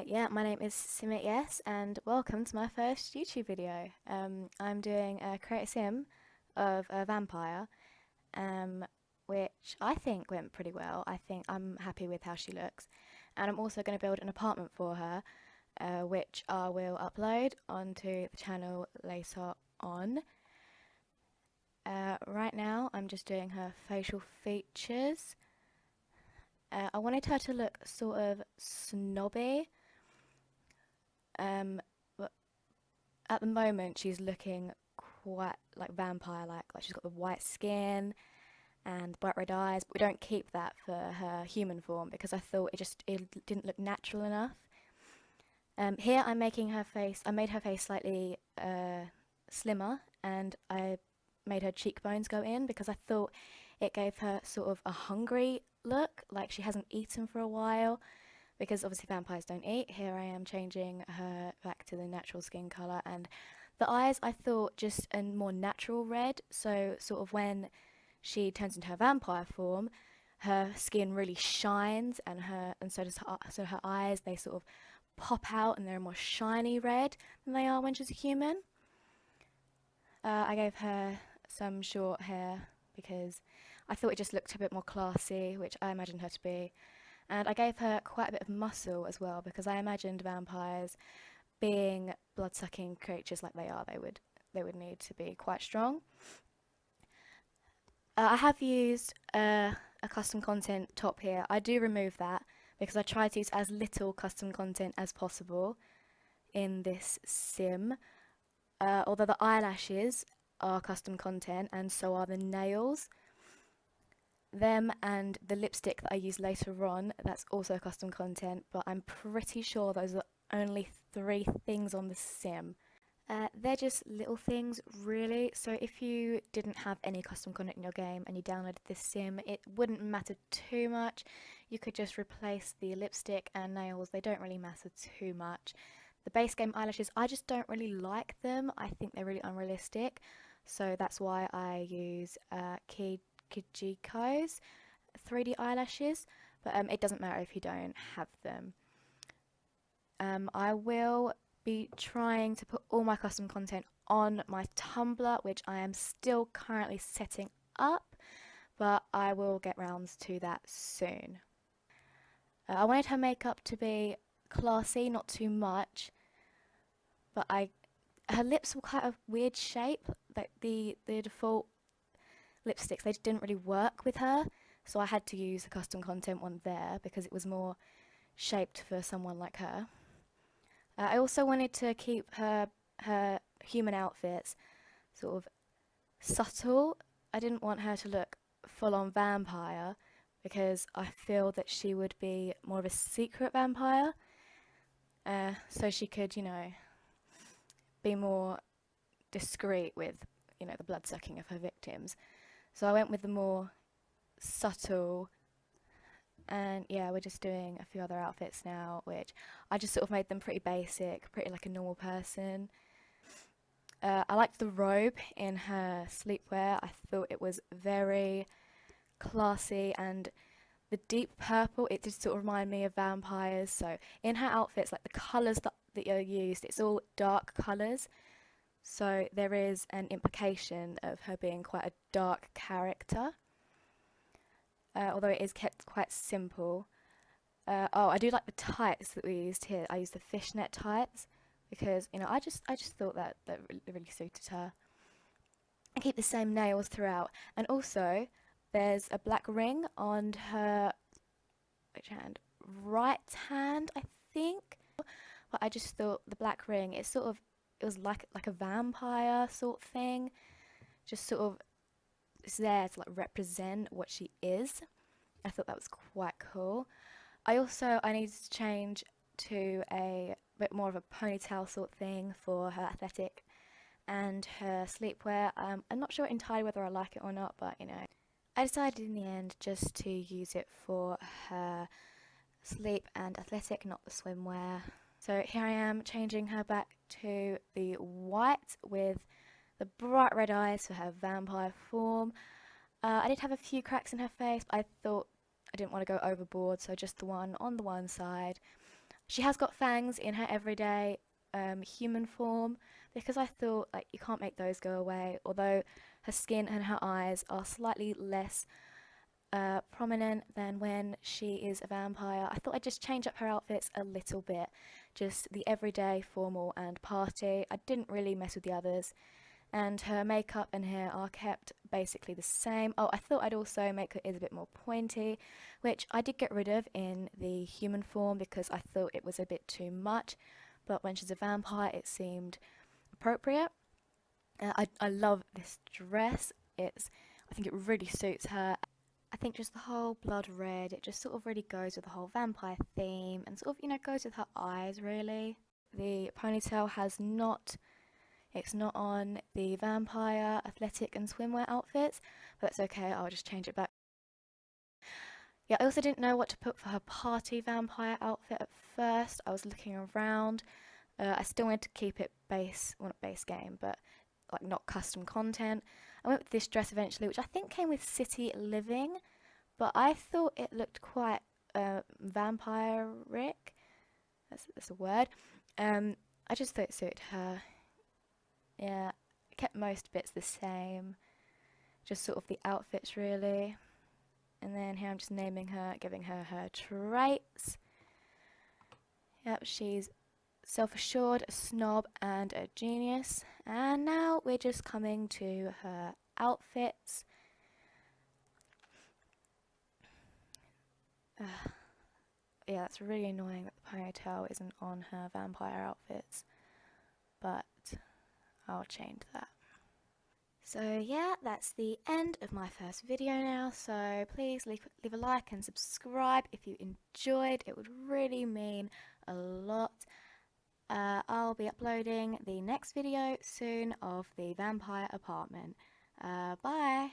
Yeah, my name is SIMS and welcome to my first YouTube video. I'm doing a create a sim of a vampire, um, which I think went pretty well. I think I'm happy with how she looks. And I'm also going to build an apartment for her, which I will upload onto the channel later on. Right now, I'm just doing her facial features. I wanted her to look sort of snobby. But at the moment she's looking quite like vampire-like. Like she's got the white skin and bright red eyes. But we don't keep that for her human form because I thought it didn't look natural enough. Here I'm making her face. I made her face slightly slimmer, and I made her cheekbones go in because I thought it gave her sort of a hungry look, like she hasn't eaten for a while. Because obviously vampires don't eat. Here I am changing her back to the natural skin colour, and the eyes I thought just a more natural red, so sort of when she turns into her vampire form, her skin really shines, and so does her eyes. They sort of pop out and they're a more shiny red than they are when she's a human. I gave her some short hair because I thought it just looked a bit more classy, which I imagined her to be. And I gave her quite a bit of muscle as well because I imagined vampires being blood-sucking creatures like they are. They would need to be quite strong. I have used a custom content top here. I do remove that because I try to use as little custom content as possible in this sim. Although the eyelashes are custom content and so are the nails. Them and the lipstick that I use later on, that's also custom content, but I'm pretty sure those are only 3 things on the sim. They're just little things really, so if you didn't have any custom content in your game and you downloaded this sim, it wouldn't matter too much. You could just replace the lipstick and nails. They don't really matter too much. The base game eyelashes, I just don't really like them. I think they're really unrealistic, so that's why I use Kijiko's 3D eyelashes, but it doesn't matter if you don't have them. I will be trying to put all my custom content on my Tumblr, which I am still currently setting up, but I will get rounds to that soon. I wanted her makeup to be classy, not too much, but her lips were quite a weird shape, like the default lipsticks, they didn't really work with her, so I had to use a custom content one there because it was more shaped for someone like her. I also wanted to keep her human outfits sort of subtle. I didn't want her to look full-on vampire because I feel that she would be more of a secret vampire, so she could, you know, be more discreet with, you know, the blood-sucking of her victims. So I went with the more subtle, and yeah, we're just doing a few other outfits now, which I just sort of made them pretty basic, pretty like a normal person. I liked the robe in her sleepwear. I thought it was very classy, and the deep purple, it did sort of remind me of vampires. So in her outfits, like the colours that are used, it's all dark colours. So there is an implication of her being quite a dark character, although it is kept quite simple. Oh, I do like the tights that we used here. I used the fishnet tights because, you know, I just thought that really suited her. I keep the same nails throughout, and also there's a black ring on her which hand? Right hand, I think. But I just thought the black ring, it was like a vampire sort of thing, just sort of it's there to like represent what she is. I thought that was quite cool. I needed to change to a bit more of a ponytail sort of thing for her athletic and her sleepwear. I'm not sure entirely whether I like it or not, but you know, I decided in the end just to use it for her sleep and athletic, not the swimwear. So here I am changing her back to the white with the bright red eyes for her vampire form. I did have a few cracks in her face, but I thought I didn't want to go overboard, so just the one on the one side. She has got fangs in her everyday human form because I thought like you can't make those go away, although her skin and her eyes are slightly less prominent than when she is a vampire. I thought I'd just change up her outfits a little bit, just the everyday, formal and party. I didn't really mess with the others, and her makeup and hair are kept basically the same. Oh, I thought I'd also make her ears a bit more pointy, which I did get rid of in the human form because I thought it was a bit too much, but when she's a vampire it seemed appropriate. I love this dress. I think it really suits her. I think just the whole blood red, it just sort of really goes with the whole vampire theme and sort of, goes with her eyes really. The ponytail it's not on the vampire, athletic and swimwear outfits, but that's okay, I'll just change it back. Yeah, I also didn't know what to put for her party vampire outfit at first. I was looking around. I still wanted to keep it well, not base game, but like not custom content. I went with this dress eventually, which I think came with City Living, but I thought it looked quite vampire-ric. That's a word. I just thought it suited her. Yeah, I kept most bits the same, just sort of the outfits really. And then here I'm just naming her, giving her her traits. Yep, she's self-assured, a snob and a genius. And now we're just coming to her outfits. Yeah, it's really annoying that the ponytail isn't on her vampire outfits, but I'll change that. So yeah, that's the end of my first video now, so please leave a like and subscribe if you enjoyed. It would really mean a lot. I'll be uploading the next video soon of the vampire apartment. Bye!